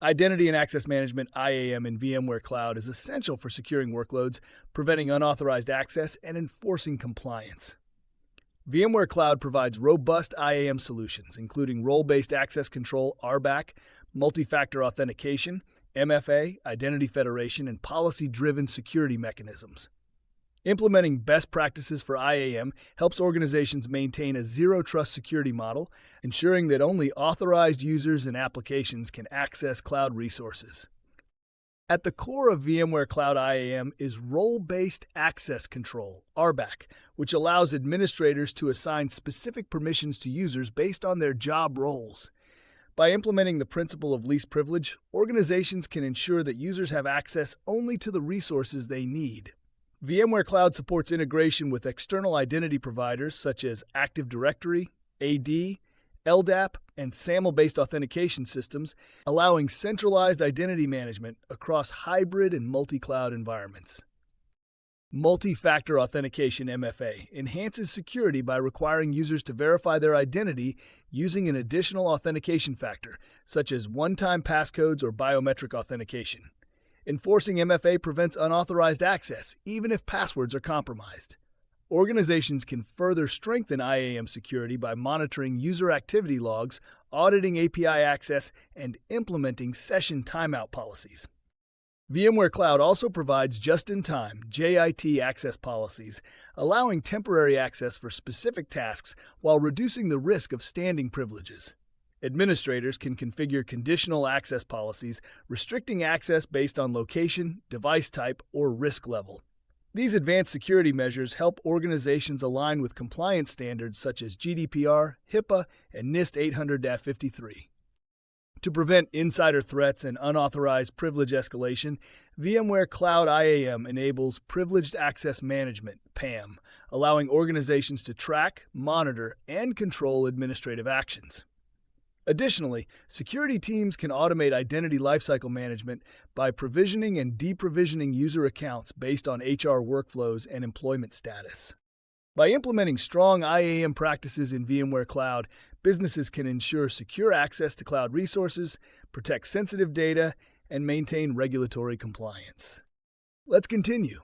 Identity and Access Management (IAM) in VMware Cloud is essential for securing workloads, preventing unauthorized access, and enforcing compliance. VMware Cloud provides robust IAM solutions, including role-based access control (RBAC), multi-factor authentication, MFA, identity federation, and policy-driven security mechanisms. Implementing best practices for IAM helps organizations maintain a zero-trust security model, ensuring that only authorized users and applications can access cloud resources. At the core of VMware Cloud IAM is Role-Based Access Control, RBAC, which allows administrators to assign specific permissions to users based on their job roles. By implementing the principle of least privilege, organizations can ensure that users have access only to the resources they need. VMware Cloud supports integration with external identity providers such as Active Directory, AD, LDAP, and SAML-based authentication systems, allowing centralized identity management across hybrid and multi-cloud environments. Multi-factor authentication (MFA) enhances security by requiring users to verify their identity using an additional authentication factor, such as one-time passcodes or biometric authentication. Enforcing MFA prevents unauthorized access, even if passwords are compromised. Organizations can further strengthen IAM security by monitoring user activity logs, auditing API access, and implementing session timeout policies. VMware Cloud also provides just-in-time JIT access policies, allowing temporary access for specific tasks while reducing the risk of standing privileges. Administrators can configure conditional access policies, restricting access based on location, device type, or risk level. These advanced security measures help organizations align with compliance standards such as GDPR, HIPAA, and NIST 800-53. To prevent insider threats and unauthorized privilege escalation, VMware Cloud IAM enables Privileged Access Management (PAM), allowing organizations to track, monitor, and control administrative actions. Additionally, security teams can automate identity lifecycle management by provisioning and deprovisioning user accounts based on HR workflows and employment status. By implementing strong IAM practices in VMware Cloud, businesses can ensure secure access to cloud resources, protect sensitive data, and maintain regulatory compliance. Let's continue.